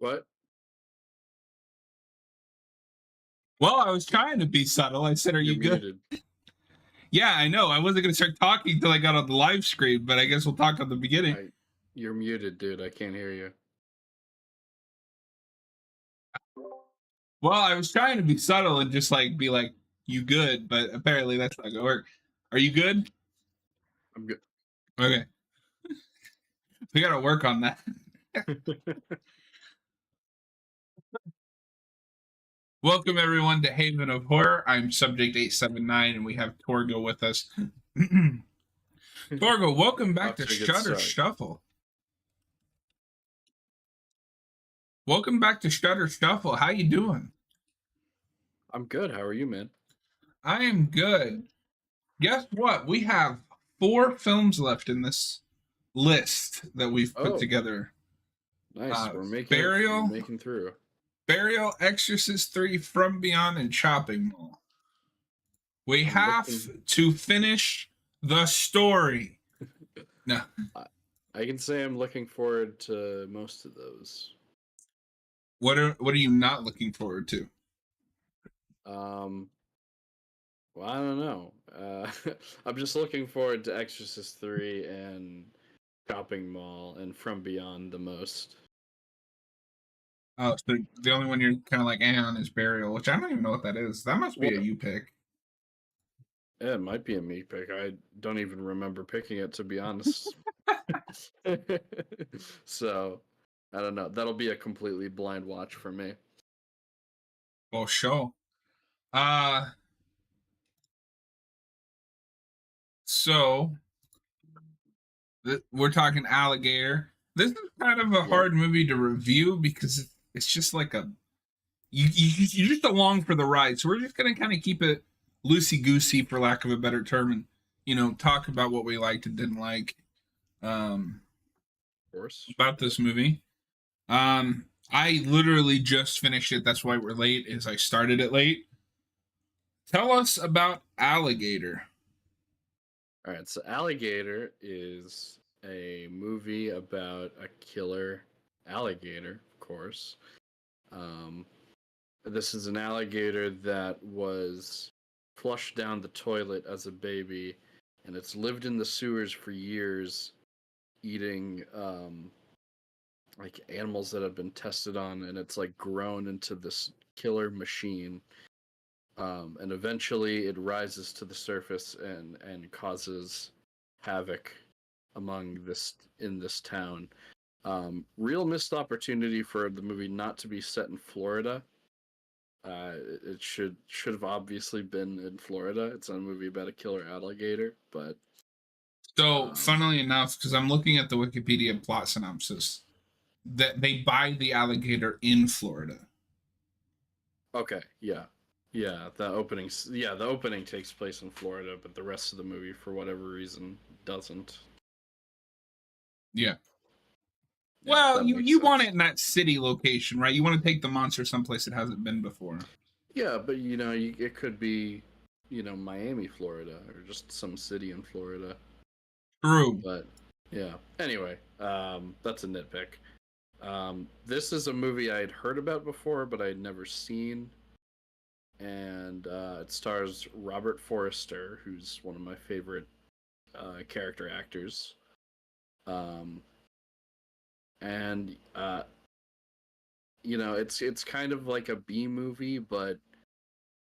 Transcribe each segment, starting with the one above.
What? Well, I was trying to be subtle. I said, "Are you good?" Muted. Yeah, I know. I wasn't going to start talking until I got on the live screen, but I guess we'll talk on the beginning. You're muted, dude. I can't hear you. Well, I was trying to be subtle and just like be like, "You good?" But apparently that's not going to work. Are you good? I'm good. Okay. We got to work on that. Welcome everyone to Haven of Horror. I'm Subject 879 and we have Torgo with us. Torgo, welcome back to Shudder Shuffle. Welcome back to Shudder Shuffle. How you doing? I'm good. How are you, man? I am good. Guess what? We have 4 films left in this list that we've put together. Nice. We're making through. Burial, Exorcist 3, From Beyond, and Chopping Mall. We have to finish the story. No. I can say I'm looking forward to most of those. What are you not looking forward to? Well, I don't know. I'm just looking forward to Exorcist 3 and Chopping Mall and From Beyond the most. Oh, so the only one you're kind of like on is Burial, which I don't even know what that is. That must be a you pick. Yeah, it might be a me pick. I don't even remember picking it, to be honest. So, I don't know. That'll be a completely blind watch for me. Well, sure. So we're talking Alligator. This is kind of a hard movie to review because it's just like you're just along for the ride. So we're just gonna kind of keep it loosey goosey, for lack of a better term, and talk about what we liked and didn't like. Of course. About this movie. I literally just finished it. That's why we're late. Is I started it late. Tell us about Alligator. All right, so Alligator is a movie about a killer alligator, of course. This is an alligator that was flushed down the toilet as a baby, and it's lived in the sewers for years, eating like animals that have been tested on, and it's like grown into this killer machine. And eventually it rises to the surface and causes havoc in this town. Real missed opportunity for the movie not to be set in Florida. It should have obviously been in Florida. It's a movie about a killer alligator, but so funnily enough, because I'm looking at the Wikipedia plot synopsis, that they buy the alligator in Florida. Okay, yeah. The opening takes place in Florida, but the rest of the movie, for whatever reason, doesn't. Yeah. Well, you want it in that city location, right? You want to take the monster someplace it hasn't been before. Yeah, but it could be, Miami, Florida, or just some city in Florida. True. But yeah. Anyway, that's a nitpick. This is a movie I had heard about before, but I had never seen. And it stars Robert Forster, who's one of my favorite character actors. it's kind of like a B movie, but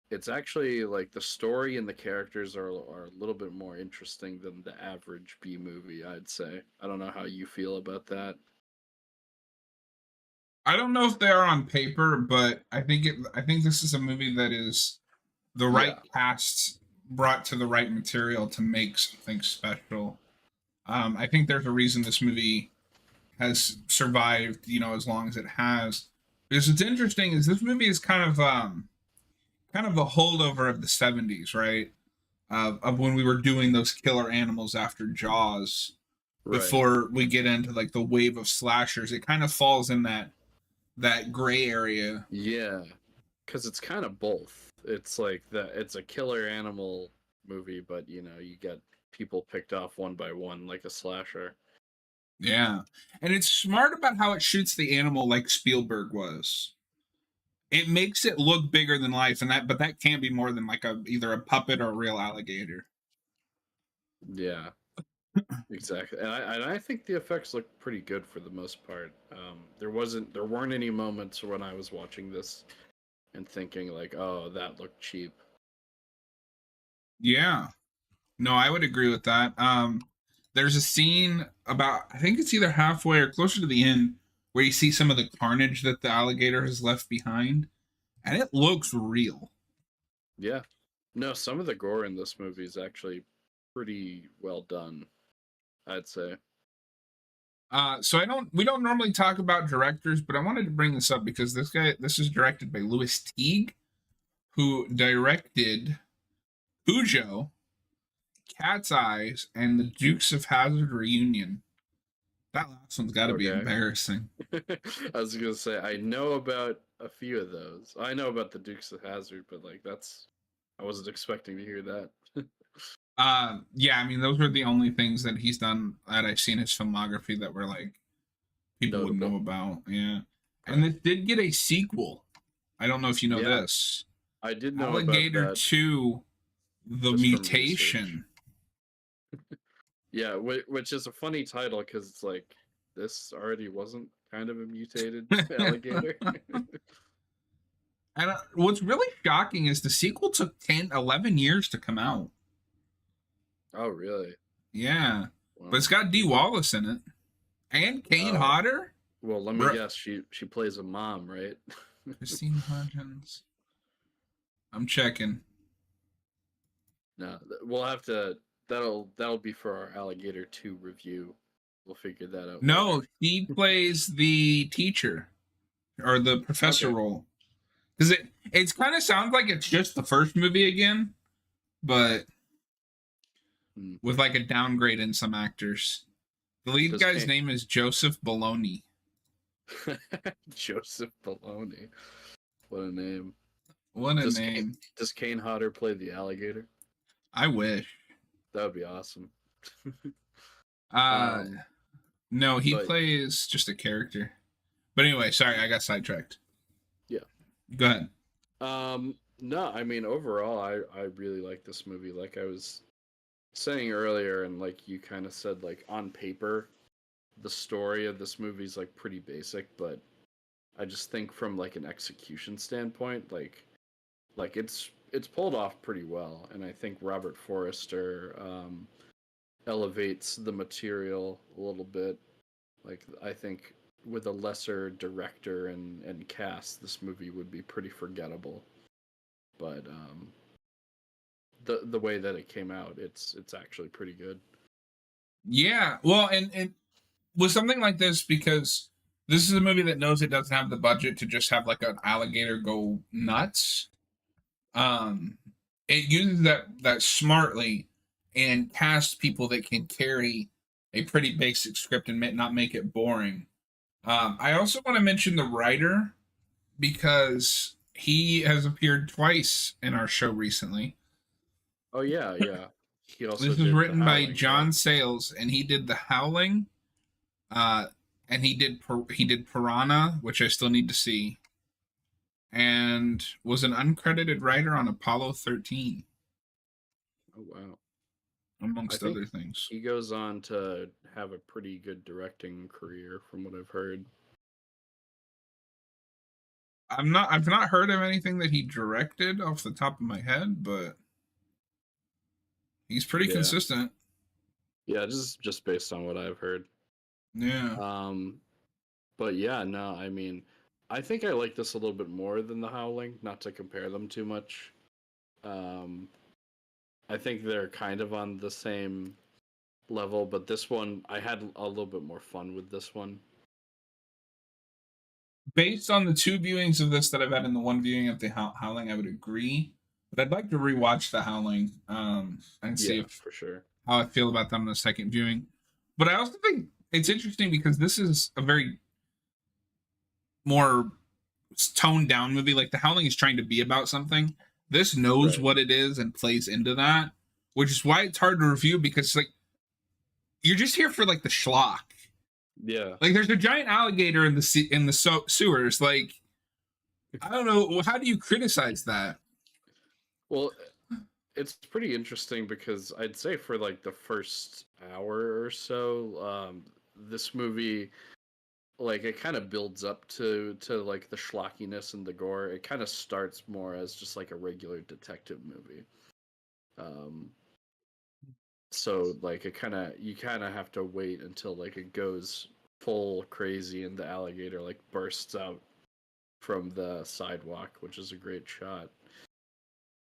it's actually like the story and the characters are a little bit more interesting than the average B movie, I'd say. I don't know how you feel about that. I don't know if they are on paper, but I think this is a movie that is the right Yeah. cast brought to the right material to make something special. I think there's a reason this movie has survived, as long as it has. Because what's interesting is this movie is kind of a holdover of the '70s, right? Of when we were doing those killer animals after Jaws. Right. Before we get into like the wave of slashers, it kind of falls in that gray area. Yeah. Cuz it's kind of both. It's like it's a killer animal movie, but you get people picked off one by one like a slasher. Yeah, and it's smart about how it shoots the animal like Spielberg was. It makes it look bigger than life, but that can't be more than like either a puppet or a real alligator. Yeah. Exactly, and I think the effects look pretty good for the most part. There weren't any moments when I was watching this and thinking like, oh, that looked cheap. Yeah, no, I would agree with that. There's a scene about, I think it's either halfway or closer to the end, where you see some of the carnage that the alligator has left behind, and it looks real. Yeah, no, some of the gore in this movie is actually pretty well done, I'd say. So we don't normally talk about directors, but I wanted to bring this up because this is directed by Louis Teague, who directed Cujo, Cat's Eyes, and the Dukes of Hazzard Reunion. That last one's got to be Okay. embarrassing. I was gonna say I know about a few of those. I know about the Dukes of Hazzard, but like that's I wasn't expecting to hear that. Yeah, I mean those were the only things that he's done that I've seen his filmography that were like people would know Notable. about. Yeah, and Right. this did get a sequel. I don't know if you know Yeah, this. I did know about Alligator that 2, The just from research. Mutation. Yeah, which is a funny title because it's like this already wasn't kind of a mutated alligator. And what's really shocking is the sequel took 10, 11 years to come out. Oh, really? Yeah. But Wow. it's got Dee Wallace in it. And Kane Oh, Hodder. well, let me Bro, guess. She plays a mom, right? Christine Hodgins. I'm checking. No, we'll have to. That'll be for our Alligator 2 review. We'll figure that out No, later. she plays the teacher or the professor Okay. role. Because it's kind of sounds like it's just the first movie again, but Hmm. with like a downgrade in some actors. The lead Does guy's Kane name is Joseph Bologna. Joseph Baloney? What a name. What a name. Does Kane Hodder play the alligator? I wish. That would be awesome. Uh Um, no, he but plays just a character. But anyway, sorry, I got sidetracked. yeah. Go ahead. No, I mean overall, I really like this movie. Like I was saying earlier, and like you kind of said, like on paper, the story of this movie is like pretty basic, but I just think from like an execution standpoint, like it's pulled off pretty well, and I think Robert Forrester elevates the material a little bit. Like I think with a lesser director and cast, this movie would be pretty forgettable. But the way that it came out, it's actually pretty good. Yeah. Well, and with something like this, because this is a movie that knows it doesn't have the budget to just have like an alligator go nuts. Um, it uses that smartly and casts people that can carry a pretty basic script and not make it boring. I also want to mention the writer because he has appeared twice in our show recently. Oh yeah, yeah. He also This is did The written by Howling, right? John Sayles, and he did The Howling, uh, and he did Piranha, which I still need to see, and was an uncredited writer on Apollo 13, Oh wow. I amongst think other things. he goes on to have a pretty good directing career from what I've heard. I've not heard of anything that he directed off the top of my head, but he's pretty Yeah, consistent. yeah, just based on what I've heard. Yeah. Um, but yeah, no, I mean, I think I like this a little bit more than The Howling. Not to compare them too much. Um, I think they're kind of on the same level, but this one I had a little bit more fun with this one. Based on the two viewings of this that I've had and the one viewing of the Howling, I would agree. But I'd like to rewatch the Howling and see Yeah, if for sure. how I feel about them in the second viewing. But I also think it's interesting because this is a very more toned down movie. Like the Howling is trying to be about something. This knows Right. what it is and plays into that, which is why it's hard to review because like you're just here for like the schlock. Yeah. Like there's a giant alligator in the sewers. Like I don't know, how do you criticize that? Well, it's pretty interesting because I'd say for like the first hour or so, this movie, like, it kind of builds up to like the schlockiness and the gore. It kind of starts more as just like a regular detective movie. Um, so like you kind of have to wait until like it goes full crazy and the alligator like bursts out from the sidewalk, which is a great shot.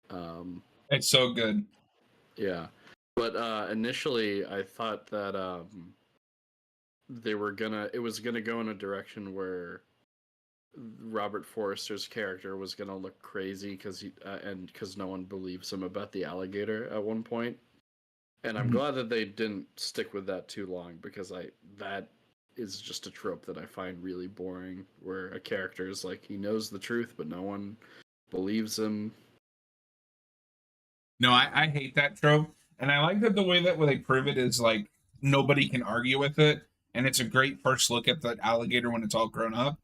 Um, It's so good. yeah, but initially I thought that it was gonna go in a direction where Robert Forster's character was gonna look crazy because no one believes him about the alligator at one point. And I'm glad that they didn't stick with that too long because I that is just a trope that I find really boring, where a character is like he knows the truth but no one believes him. No, I hate that trope. And I like that the way that they prove it is like nobody can argue with it. And it's a great first look at the alligator when it's all grown up.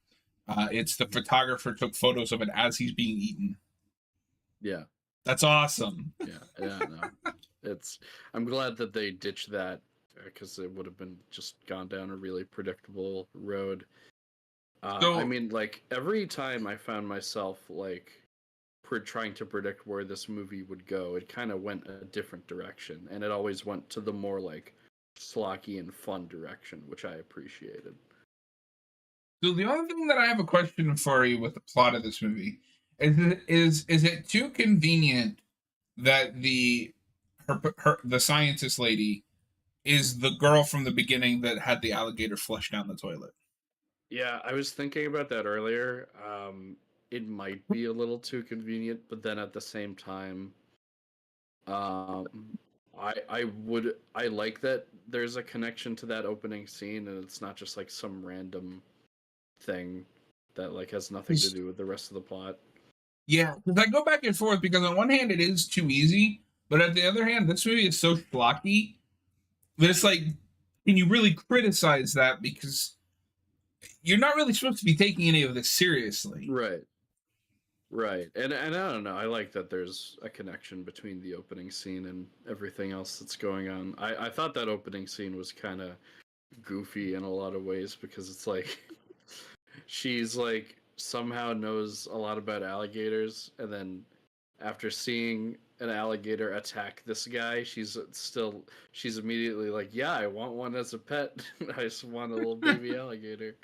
It's the photographer took photos of it as he's being eaten. Yeah, That's awesome. yeah, no. It's I'm glad that they ditched that because it would have been just gone down a really predictable road. I So mean, like every time I found myself like trying to predict where this movie would go, it kind of went a different direction, and it always went to the more like slocky and fun direction, which I appreciated. So the only thing that I have a question for you with the plot of this movie is it too convenient that the scientist lady is the girl from the beginning that had the alligator flush down the toilet? Yeah, I was thinking about that earlier. It might be a little too convenient, but then at the same time, um, I like that there's a connection to that opening scene, and it's not just like some random thing that like has nothing to do with the rest of the plot. Yeah, because I go back and forth because on one hand it is too easy, but on the other hand, this movie is so schlocky that it's like, can you really criticize that because you're not really supposed to be taking any of this seriously? Right. Right. And I don't know. I like that there's a connection between the opening scene and everything else that's going on. I thought that opening scene was kind of goofy in a lot of ways because it's like she's like somehow knows a lot about alligators, and then after seeing an alligator attack this guy, she's immediately like, "Yeah, I want one as a pet. I just want a little baby alligator."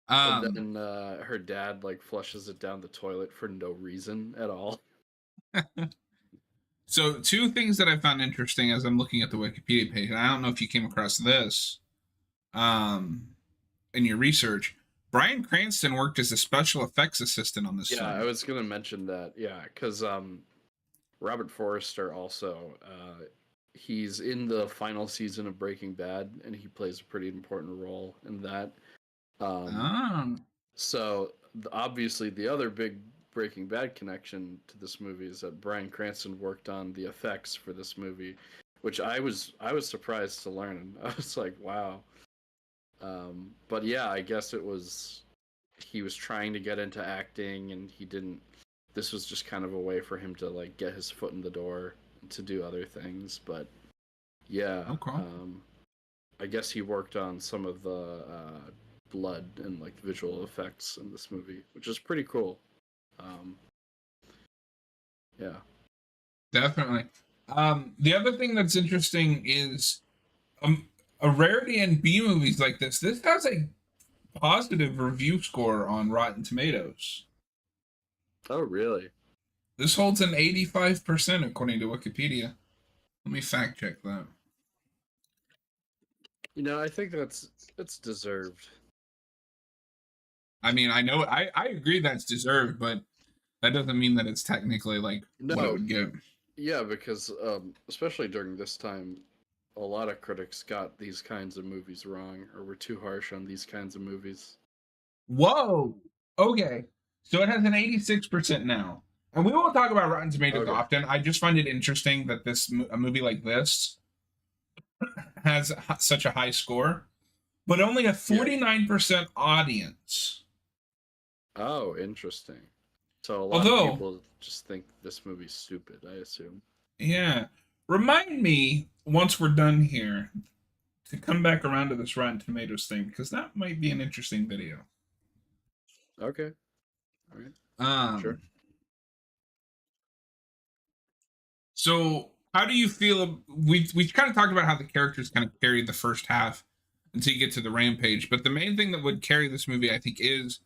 And Um, then her dad like flushes it down the toilet for no reason at all. so two things that I found interesting as I'm looking at the Wikipedia page, and I don't know if you came across this um, in your research. Bryan Cranston worked as a special effects assistant on this Yeah, I film. was gonna mention that. Yeah, because Robert Forrester also he's in the final season of Breaking Bad, and he plays a pretty important role in that. Um, Oh, so obviously, the other big Breaking Bad connection to this movie is that Bryan Cranston worked on the effects for this movie, which I was surprised to learn. I was like, wow. But yeah, I guess it was he was trying to get into acting, and he didn't. This was just kind of a way for him to like get his foot in the door to do other things. But yeah, okay. I guess he worked on some of the blood and like visual effects in this movie, which is pretty cool. Um, yeah. Definitely. The other thing that's interesting is a rarity in B movies like this. This has a positive review score on Rotten Tomatoes. Oh, really? This holds an 85% according to Wikipedia. Let me fact check that. I think it's deserved. I mean, I know I agree that's deserved, but that doesn't mean that it's technically like what it No, would get. yeah, because especially during this time, a lot of critics got these kinds of movies wrong or were too harsh on these kinds of movies. Whoa. Okay. So it has an 86% now. And we won't talk about Rotten Tomatoes Okay. often. I just find it interesting that a movie like this has such a high score, but only a Yeah. 49% audience. Oh, interesting. So a lot of Although, people just think this movie's stupid, I assume. yeah, remind me once we're done here to come back around to this Rotten Tomatoes thing because that might be an interesting video. Okay. All right. Sure. Um, so how do you feel? We kind of talked about how the characters kind of carried the first half until you get to the rampage, but the main thing that would carry this movie, I think, is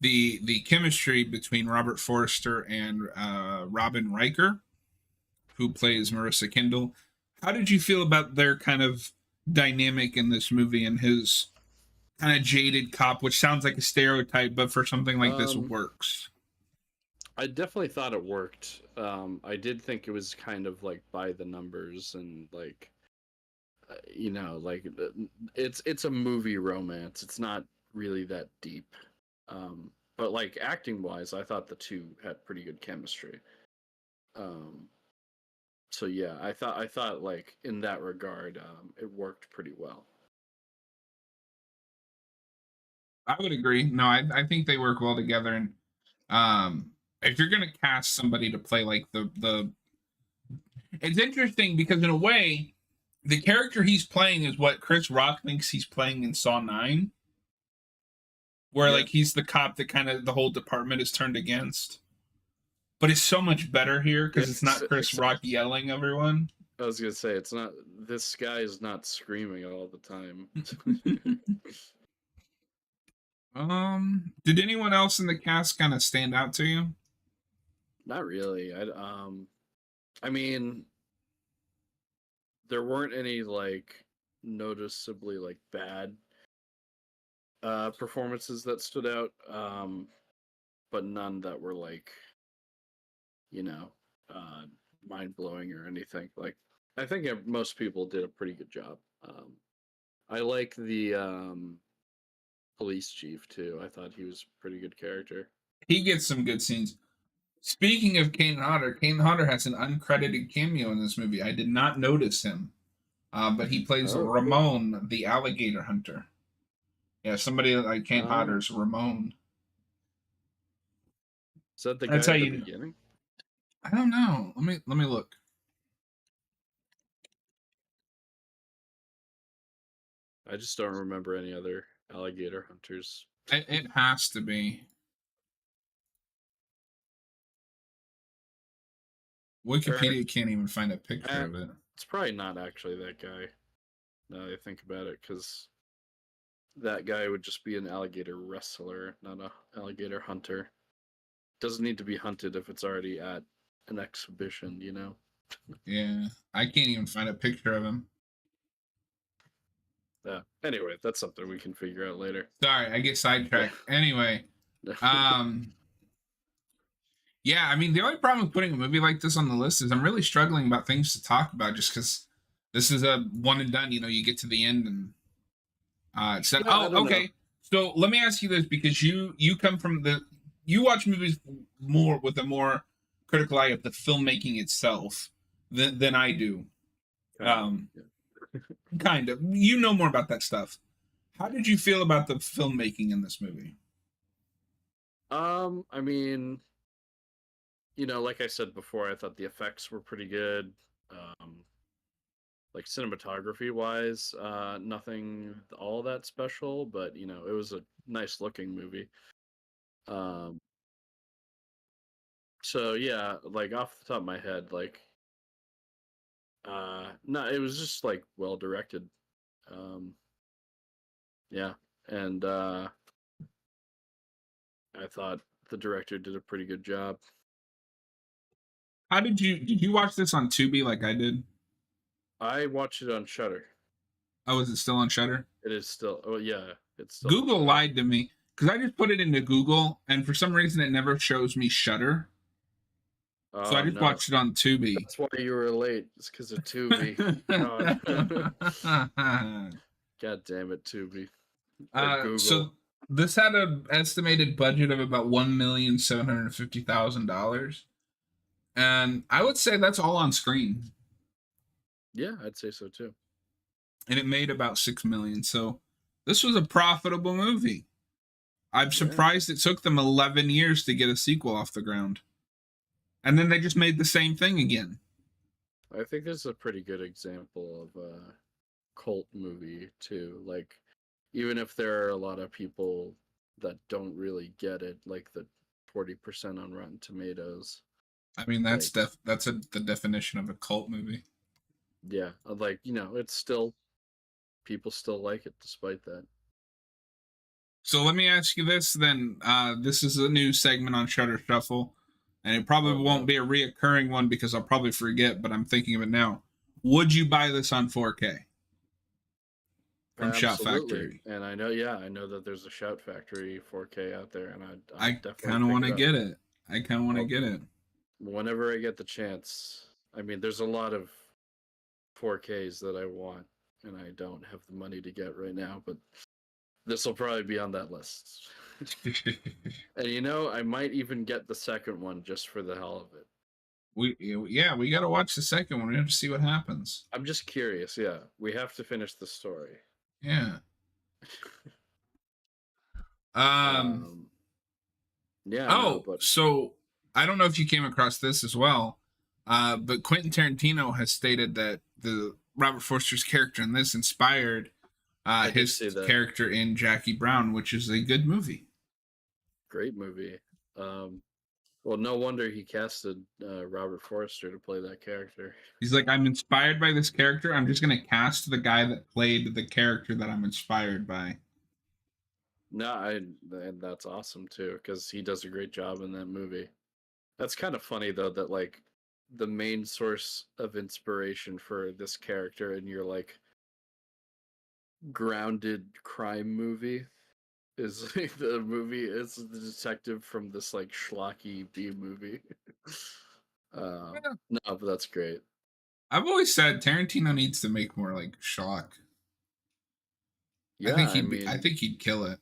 the chemistry between Robert Forster and Robin Riker, who plays Marissa Kindle. How did you feel about their kind of dynamic in this movie and his kind of jaded cop, which sounds like a stereotype, but for something like this Um, works? I definitely thought it worked. I did think it was kind of like by the numbers and like, like it's a movie romance. It's not really that deep. But like acting wise, I thought the two had pretty good chemistry. Um, so yeah, I thought like in that regard, it worked pretty well. I would agree. No, I think they work well together. And if you're gonna cast somebody to play like it's interesting because in a way, the character he's playing is what Chris Rock thinks he's playing in Saw 9, where Yeah, like he's the cop that kind of the whole department is turned against. But it's so much better here because it's not Chris Rock except yelling everyone. I was gonna say it's not. This guy is not screaming all the time. Did anyone else in the cast kind of stand out to you? Not really. I mean, there weren't any like noticeably like bad performances that stood out, but none that were like you know uh, mind blowing or anything. Like I think most people did a pretty good job. I like the police chief too. I thought he was a pretty good character. He gets some good scenes. Speaking of Kane Hodder has an uncredited cameo in this movie. I did not notice him, but he plays Oh, cool. Ramon, the alligator hunter. Yeah, somebody like Kane Oh, Hodder's Ramon. is that the That's guy how at the you. beginning? I don't know. Let me look. I just don't remember any other alligator hunters. It has to be. Or, Wikipedia can't even find a picture eh, of it. it's probably not actually that guy. Now that I think about it, because that guy would just be an alligator wrestler, not a alligator hunter. Doesn't need to be hunted if it's already at an exhibition. Yeah, I can't even find a picture of him. Yeah. Anyway, that's something we can figure out later. Sorry, I get Yeah. sidetracked. Anyway, um, yeah, I mean, the only problem with putting a movie like this on the list is I'm really struggling about things to talk about just because this is a one and done. You get to the end and it's done. Yeah, I Oh, don't know. okay. So let me ask you this because you come from you watch movies more with a more critical eye of the filmmaking itself than I do. Kind of. Um, Yeah. kind of. You know more about that stuff. How did you feel about the filmmaking in this movie? I mean, like I said before, I thought the effects were pretty good. Um, like cinematography wise, nothing all that special, but you know, it was a nice looking movie. Um, so yeah, like off the top of my head, like no, it was just like well directed. Um, yeah, and I thought the director did a pretty good job. How did you watch this on Tubi like I did? I watched it on Shudder. Oh, is it still on Shudder? It is still, oh yeah, it's still on Google Shudder. lied to me because I just put it into Google, and for some reason it never shows me Shudder. So I Oh just no, watched it on Tubi. that's why you were late. It's because of Tubi. God, God damn it, Tubi or Google. So this had an estimated budget of about $1,750,000, and I would say that's all on screen, Yeah, I'd say so too. and it made about 6 million. So this was a profitable movie. I'm Yeah, surprised it took them 11 years to get a sequel off the ground, and then they just made the same thing again. I think this is a pretty good example of a cult movie too. Like, even if there are a lot of people that don't really get it, like the 40% on Rotten Tomatoes, I mean, like that's the definition of a cult movie. yeah, like you know, it's still people still like it despite that. So let me ask you this then. This is a new segment on Shutter Shuffle, and it probably Oh won't no, be a reoccurring one because I'll probably forget, but I'm thinking of it now. Would you buy this on 4K from Shout absolutely. Factory? And I know, yeah, I know that there's a Shout Factory 4K out there, and I'd I definitely kind of pick want it to up. get it. I kind of want to Well, get it. whenever I get the chance. I mean, there's a lot of 4Ks that I want, and I don't have the money to get right now, but this will probably be on that list. And you know, I might even get the second one just for the hell of it. We got to watch the second one. We have to see what happens. I'm just curious. Yeah, we have to finish the story. Yeah. Um. Um, yeah, no, Oh, but so I don't know if you came across this as well, but Quentin Tarantino has stated that the Robert Forster's character in this inspired I did his see that. character in Jackie Brown, which is a good movie. Great movie. Um, well, no wonder he casted Robert Forster to play that character. He's like, I'm inspired by this character. I'm just gonna cast the guy that played the character that I'm inspired by. No, and that's awesome too because he does a great job in that movie. That's kind of funny though that like the main source of inspiration for this character in your like grounded crime movie is like, the movie is the detective from this like schlocky B movie. Yeah. No, but that's great. I've always said Tarantino needs to make more like shock. Yeah, I think he'd kill it.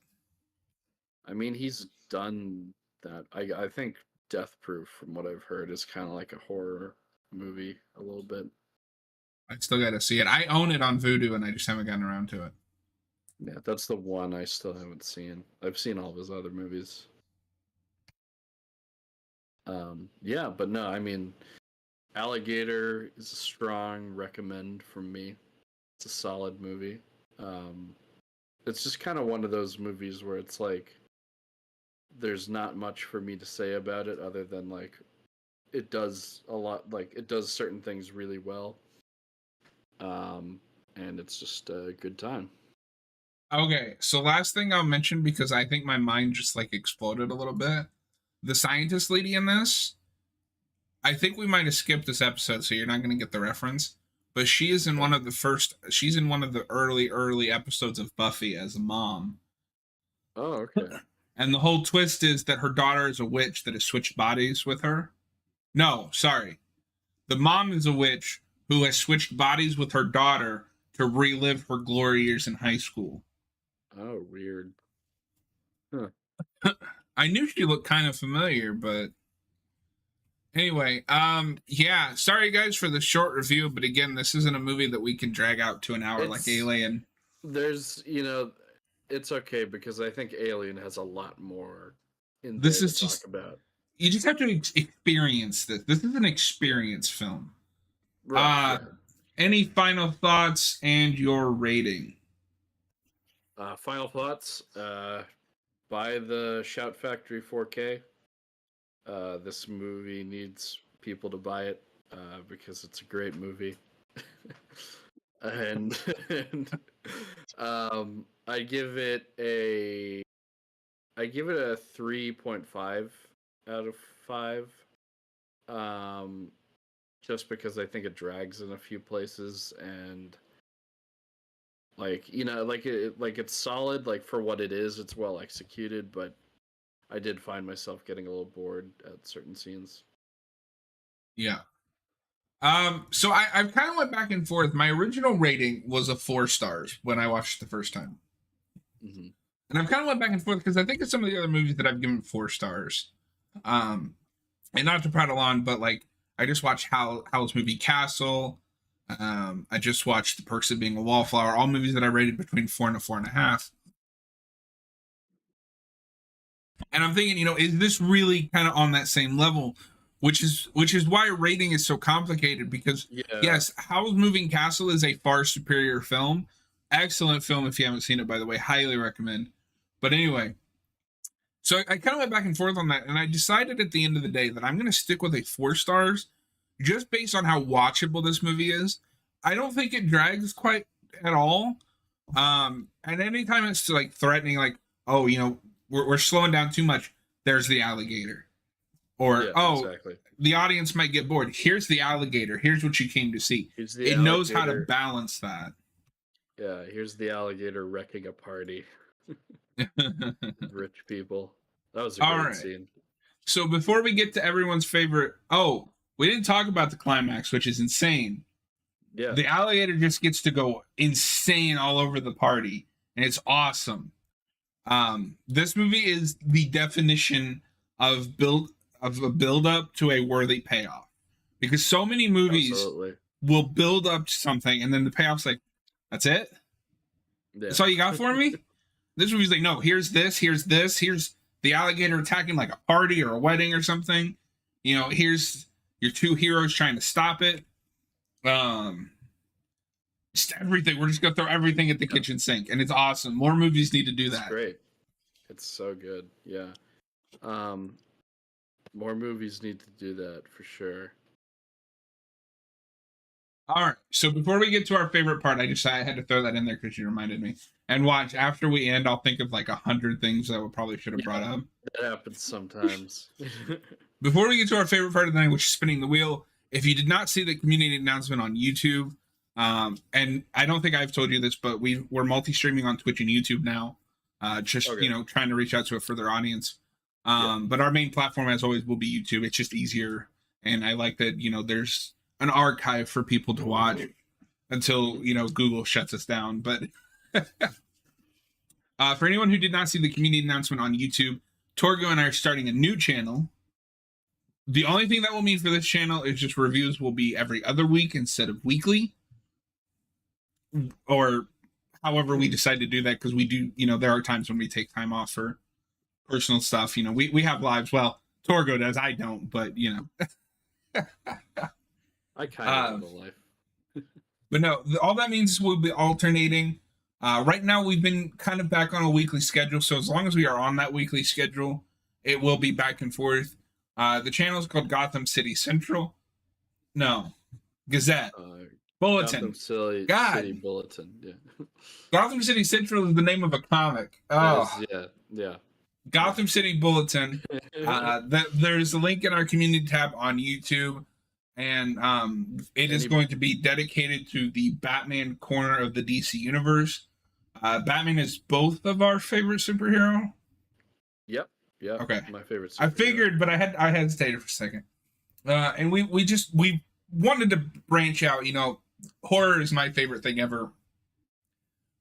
I mean he's done that. I think Death Proof, from what I've heard, is kind of like a horror movie a little bit. I still got to see it. I own it on Vudu, and I just haven't gotten around to it. Yeah, that's the one I still haven't seen. I've seen all of his other movies. Yeah, but no, I mean, Alligator is a strong recommend from me. It's a solid movie. Um, it's just kind of one of those movies where it's like there's not much for me to say about it other than like it does a lot, like it does certain things really well. Um, and it's just a good time. Okay, so last thing I'll mention because I think my mind just like exploded a little bit. The scientist lady in this, I think we might have skipped this episode, so you're not going to get the reference. But she is in Okay. one of the first. She's in one of the early episodes of Buffy as a mom, Oh, okay. and the whole twist is that her daughter is a witch that has switched bodies with her. No, sorry, the mom is a witch who has switched bodies with her daughter to relive her glory years in high school. Oh, weird. Huh. I knew she looked kind of familiar, but anyway, yeah, sorry guys for the short review, but again, this isn't a movie that we can drag out to an hour like It's Alien. there's it's okay because I think Alien has a lot more in This there to is talk just about. you just have to experience this. This is an experience film. Right, Uh right. Any final thoughts and your rating? Final thoughts. Buy the Shout Factory 4K. This movie needs people to buy it because it's a great movie. and I give it a 3.5 out of 5. Just because I think it drags in a few places, and like it's solid, like for what it is, it's well executed, but I did find myself getting a little bored at certain scenes. Yeah. So I kind of went back and forth. My original rating was a 4 stars when I watched it the first time. Mm-hmm. And I've kind of went back and forth because I think of some of the other movies that I've given 4 stars. And not to prattle on, but like I just watched Howl's movie Castle. I just watched The Perks of Being a Wallflower, all movies that I rated between 4 and a 4.5. And I'm thinking, is this really kind of on that same level? Which is why rating is so complicated, because yes, Howl's Moving Castle is a far superior film. Excellent film if you haven't seen it, by the way. Highly recommend. But anyway, so I kind of went back and forth on that, and I decided at the end of the day that I'm going to stick with a 4 stars just based on how watchable this movie is. I don't think it drags quite at all. And anytime it's like threatening, like, oh, we're slowing down too much, there's the alligator. Or, exactly. The audience might get bored. Here's the alligator. Here's what you came to see. It knows how to balance that. Yeah, here's the alligator wrecking a party. Rich people. That was a great scene. So before we get to everyone's favorite, we didn't talk about the climax, which is insane. Yeah. The alligator just gets to go insane all over the party, and it's awesome. This movie is the definition of a build up to a worthy payoff, because so many movies will build up to something and then the payoff's like, that's it? Yeah. That's all you got for me? This movie's like, no, here's this, here's the alligator attacking like a party or a wedding or something. Here's your 2 heroes trying to stop it. Just everything. We're just gonna throw everything at the kitchen sink, and it's awesome. More movies need to do that. It's great. It's so good. Yeah. More movies need to do that for sure. All right. So before we get to our favorite part, I had to throw that in there because you reminded me. And watch, after we end, I'll think of like 100 things that we probably should have brought up. That happens sometimes. Before we get to our favorite part of the night, which is spinning the wheel, if you did not see the community announcement on YouTube, and I don't think I've told you this, but we're multi-streaming on Twitch and YouTube now. Trying to reach out to a further audience. But our main platform, as always, will be YouTube. It's just easier, and I like that there's an archive for people to watch until Google shuts us down. But for anyone who did not see the community announcement on YouTube, Torgo and I are starting a new channel. The only thing that will mean for this channel is just reviews will be every other week instead of weekly, or however we decide to do that, because we do, there are times when we take time off for personal stuff. We have lives. Well, Torgo does. I don't, but I kind of have a life. But no, all that means is we'll be alternating. Right now, we've been kind of back on a weekly schedule, so as long as we are on that weekly schedule, it will be back and forth. The channel is called Gotham City Central. No, Gazette. Bulletin. Gotham City Bulletin. Yeah. Gotham City Central is the name of a comic. Oh, yeah. Gotham City Bulletin. There's a link in our community tab on YouTube, and it is going to be dedicated to the Batman corner of the DC universe. Batman is both of our favorite superhero. Yep. Yeah. Okay. My favorite superhero. I figured, but I hesitated for a second. And we wanted to branch out. Horror is my favorite thing ever.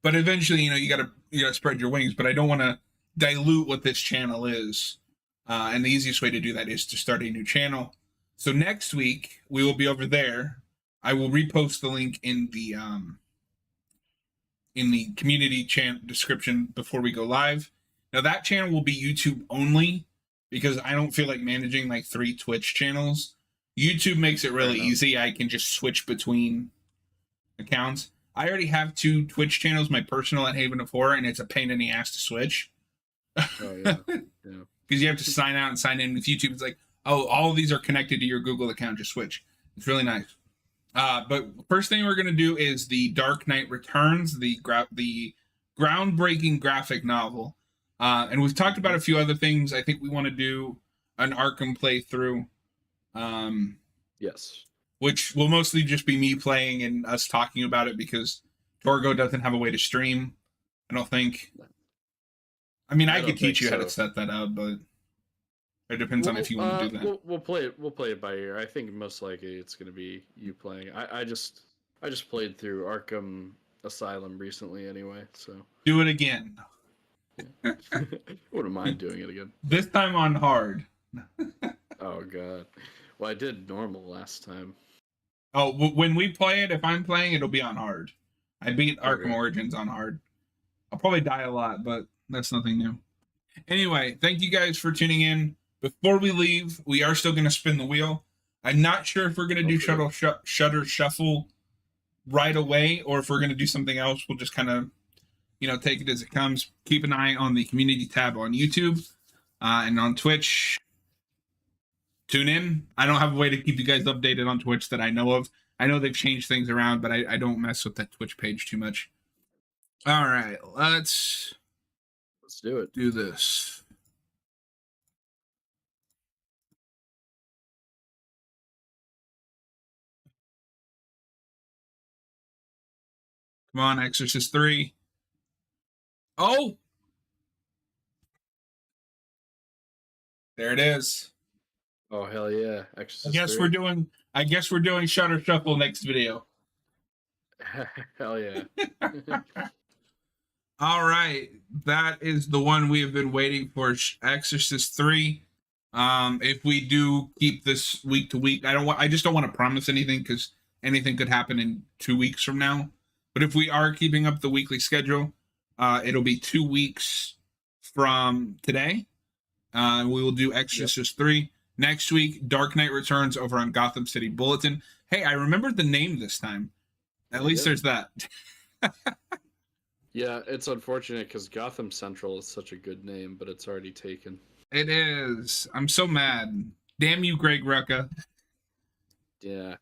But eventually, you gotta spread your wings. But I don't want to dilute what this channel is. And the easiest way to do that is to start a new channel. So next week we will be over there. I will repost the link in the community description before we go live. Now that channel will be YouTube only, because I don't feel like managing like 3 Twitch channels. YouTube makes it really easy. I can just switch between accounts. I already have 2 Twitch channels, my personal at Haven of Horror, and it's a pain in the ass to switch. Oh yeah, yeah. Because you have to sign out and sign in with YouTube. It's like, oh, all of these are connected to your Google account. Just switch. It's really nice. But first thing we're gonna do is the Dark Knight Returns, the groundbreaking graphic novel. And we've talked about a few other things. I think we want to do an Arkham playthrough. Yes. Which will mostly just be me playing and us talking about it because Torgo doesn't have a way to stream. I don't think. I mean, I could teach you how to set that up, but it depends on if you want to do that. We'll play it. We'll play it by ear. I think most likely it's going to be you playing. I just played through Arkham Asylum recently, anyway. So do it again. Wouldn't mind doing it again. This time on hard. Oh god. Well, I did normal last time. Oh, when we play it, if I'm playing, it'll be on hard. I beat Arkham Origins on hard. I'll probably die a lot, but that's nothing new. Anyway, thank you guys for tuning in. Before we leave, we are still going to spin the wheel. I'm not sure if we're going to do Shudder Shuffle right away, or if we're going to do something else. We'll just kind of, take it as it comes. Keep an eye on the community tab on YouTube and on Twitch. Tune in. I don't have a way to keep you guys updated on Twitch that I know of. I know they've changed things around, but I don't mess with that Twitch page too much. All right, let's do it. Do this. Come on, Exorcist 3. Oh! There it is. Oh hell yeah, Exorcist. I guess we're doing Shudder Shuffle next video. Hell yeah. All right, that is the one we have been waiting for, Exorcist 3. If we do keep this week to week, I just don't want to promise anything because anything could happen in 2 weeks from now. But if we are keeping up the weekly schedule, it'll be 2 weeks from today. We will do Exorcist 3. Next week, Dark Knight Returns over on Gotham City Bulletin. Hey, I remembered the name this time. At least there's that. Yeah, it's unfortunate because Gotham Central is such a good name, but it's already taken. It is. I'm so mad. Damn you, Greg Rucka. Yeah.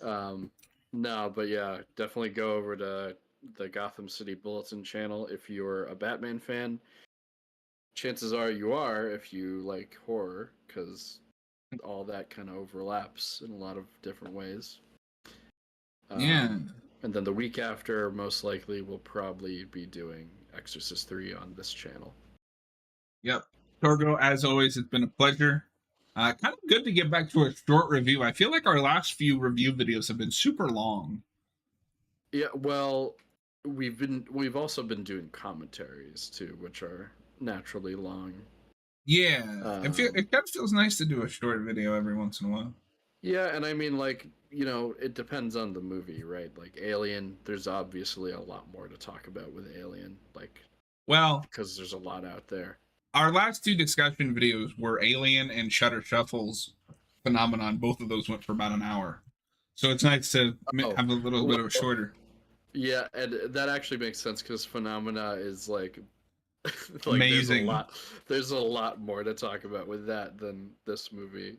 No, but yeah, definitely go over to the Gotham City Bulletin channel if you're a Batman fan. Chances are you are if you like horror, because all that kind of overlaps in a lot of different ways. Yeah. And then the week after, most likely, we'll probably be doing Exorcist 3 on this channel. Yep. Torgo, as always, it's been a pleasure. Kind of good to get back to a short review. I feel like our last few review videos have been super long. Yeah, well, we've also been doing commentaries too, which are naturally long. Yeah, it kind of feels nice to do a short video every once in a while. Yeah, and I mean, like, it depends on the movie, right? Like Alien, there's obviously a lot more to talk about with Alien, because there's a lot out there. Our last 2 discussion videos were Alien and Shudder Shuffle's Phenomenon. Both of those went for about an hour. So it's nice to have a little bit of a shorter. Yeah, and that actually makes sense because Phenomena is like amazing. There's a lot more to talk about with that than this movie.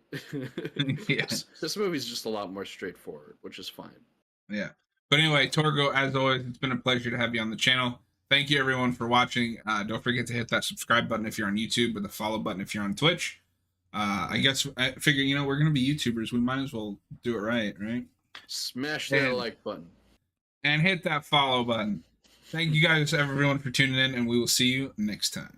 Yeah. This movie's just a lot more straightforward, which is fine. Yeah. But anyway, Torgo, as always, it's been a pleasure to have you on the channel. Thank you, everyone, for watching. Don't forget to hit that subscribe button if you're on YouTube, or the follow button if you're on Twitch. I guess I figure, we're going to be YouTubers. We might as well do it right? Smash that like button. And hit that follow button. Thank you guys, everyone, for tuning in, and we will see you next time.